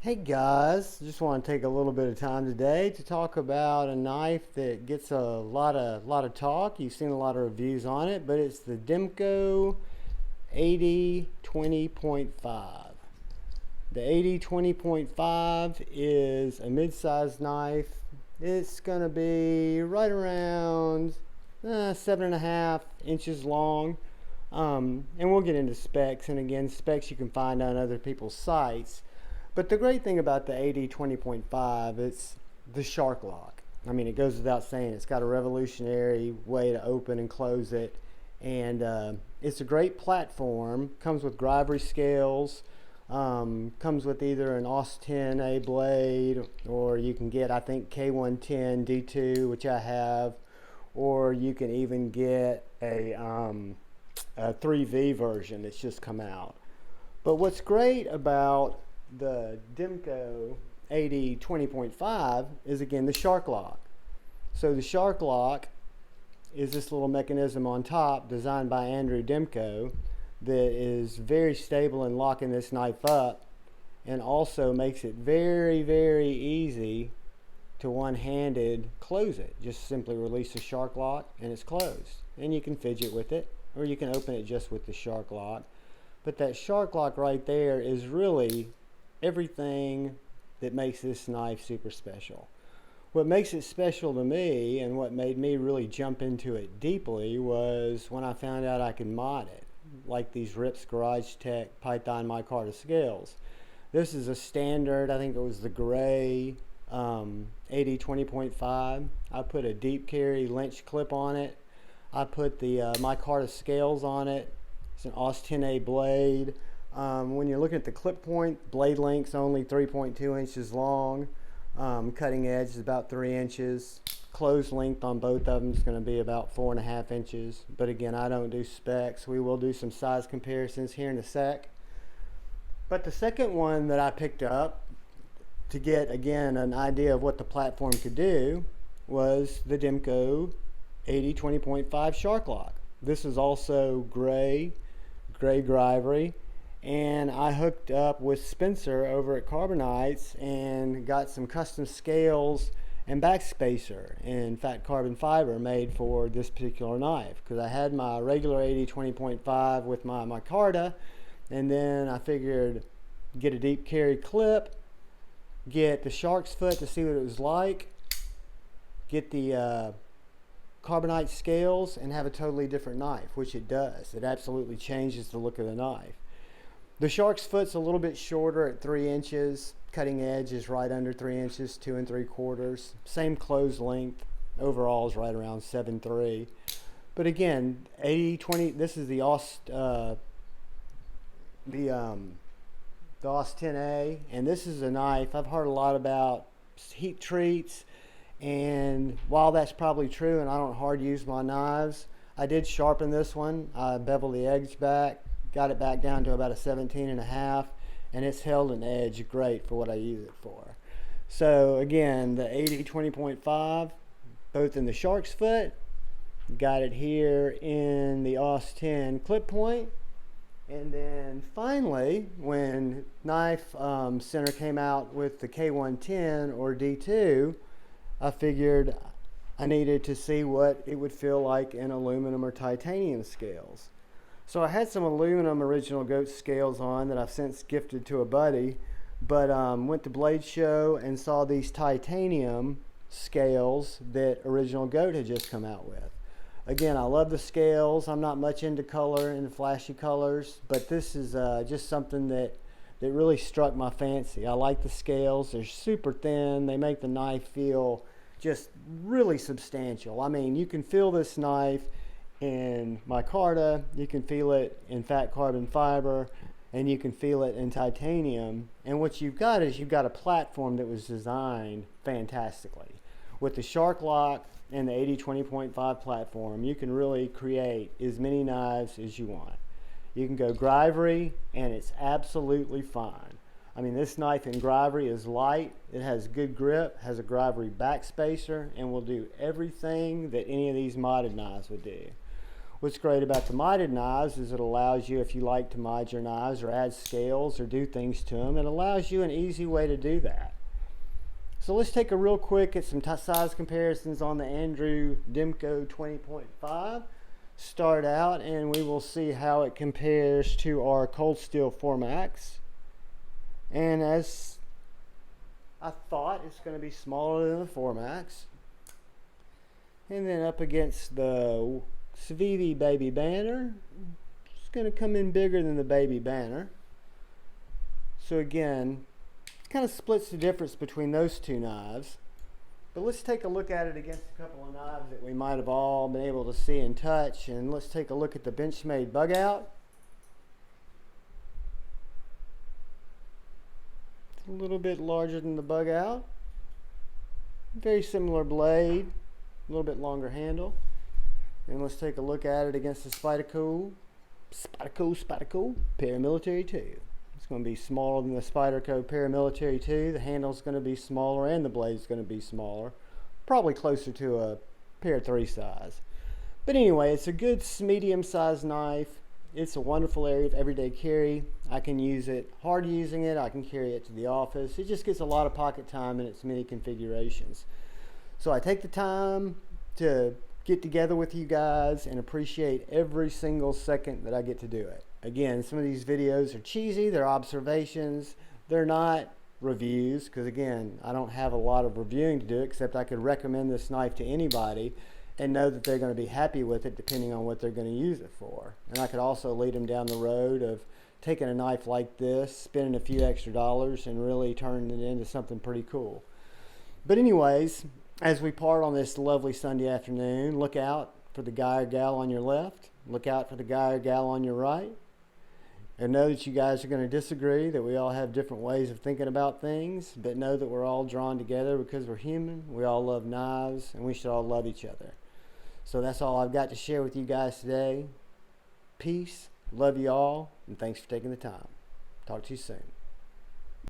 Hey guys, just want to take a little bit of time today to talk about a knife that gets a lot of talk. You've seen a lot of reviews on it, but it's the Demco AD20.5. The AD20.5 is a mid-sized knife. It's going to be right around 7.5 inches long. And we'll get into specs, and again, specs you can find on other people's sites. But the great thing about the AD20.5, it's the shark lock. I mean, it goes without saying, it's got a revolutionary way to open and close it. And it's a great platform, comes with Gravity scales, comes with either an AUST 10A blade, or you can get, I think, K110 D2, which I have, or you can even get a 3V version that's just come out. But what's great about the Demco AD20.5 is, again, the shark lock. So the shark lock is this little mechanism on top designed by Andrew Demko that is very stable in locking this knife up, and also makes it very, very easy to one-handed close it. Just simply release the shark lock and it's closed. And you can fidget with it, or you can open it just with the shark lock. But that shark lock right there is really everything that makes this knife super special. What makes it special to me, and what made me really jump into it deeply, was when I found out I could mod it, like these Rips Garage Tech Python micarta scales. This is a standard, I think it was the gray AD20.5. I put a deep carry lynch clip on it. I put the micarta scales on it. It's an AUST 10A blade. When you're looking at the clip point, blade length's only 3.2 inches long. Cutting edge is about 3 inches. Closed length on both of them is going to be about 4.5 inches. But again, I don't do specs. We will do some size comparisons here in a sec. But the second one that I picked up to get, again, an idea of what the platform could do was the Demco AD20.5 shark lock. This is also gray Gravity. And I hooked up with Spencer over at Carbonites and got some custom scales and backspacer and fat carbon fiber made for this particular knife, because I had my regular AD20.5 with my micarta, and then I figured get a deep carry clip, get the shark's foot to see what it was like, get the Carbonite scales, and have a totally different knife, which it does. It absolutely changes the look of the knife. The shark's foot's a little bit shorter at 3 inches. Cutting edge is right under 3 inches, 2 3/4. Same closed length. Overall is right around 7.3. But again, 80/20. This is the AUST, the AUST 10A, and this is a knife I've heard a lot about heat treats. And while that's probably true, and I don't hard use my knives, I did sharpen this one. I beveled the edge back. Got it back down to about a 17.5, and it's held an edge great for what I use it for. So again, the AD20.5, both in the shark's foot, got it here in the AUST 10 clip point, and then finally, when Knife Center came out with the K110 or D2, I figured I needed to see what it would feel like in aluminum or titanium scales. So I had some aluminum original goat scales on that I've since gifted to a buddy, but went to Blade Show and saw these titanium scales that Original Goat had just come out with. Again, I love the scales. I'm not much into color and flashy colors, but this is just something that really struck my fancy. I like the scales. They're super thin. They make the knife feel just really substantial. I mean, you can feel this knife in micarta, you can feel it in fat carbon fiber, and you can feel it in titanium. And what you've got is you've got a platform that was designed fantastically. With the shark lock and the AD20.5 platform, you can really create as many knives as you want. You can go Gravity, and it's absolutely fine. I mean, this knife in Gravity is light, it has good grip, has a Gravity backspacer, and will do everything that any of these modded knives would do. What's great about the mited knives is it allows you, if you like to mite your knives or add scales or do things to them, it allows you an easy way to do that. So let's take a real quick at some size comparisons on the Andrew Demco 20.5. Start out and we will see how it compares to our cold steel Formax. And as I thought, it's going to be smaller than the Formax. And then up against the Civivi Baby Banner, it's going to come in bigger than the Baby Banner. So again, kind of splits the difference between those two knives. But let's take a look at it against a couple of knives that we might have all been able to see and touch. And let's take a look at the Benchmade Bug Out. It's a little bit larger than the Bug Out. Very similar blade, a little bit longer handle. And let's take a look at it against the Spyderco Paramilitary 2. It's going to be smaller than the Spyderco Paramilitary 2. The handle's going to be smaller and the blade's going to be smaller. Probably closer to a Par 3 size. But anyway, it's a good medium-sized knife. It's a wonderful area of everyday carry. I can use it hard using it. I can carry it to the office. It just gets a lot of pocket time in its many configurations. So I take the time to get together with you guys and appreciate every single second that I get to do it. Again, some of these videos are cheesy, they're observations, they're not reviews, because again, I don't have a lot of reviewing to do except I could recommend this knife to anybody and know that they're going to be happy with it depending on what they're going to use it for. And I could also lead them down the road of taking a knife like this, spending a few extra dollars, and really turning it into something pretty cool. But anyways, as we part on this lovely Sunday afternoon, look out for the guy or gal on your left. Look out for the guy or gal on your right. And know that you guys are going to disagree, that we all have different ways of thinking about things, but know that we're all drawn together because we're human. We all love knives, and we should all love each other. So that's all I've got to share with you guys today. Peace. Love you all, and thanks for taking the time. Talk to you soon.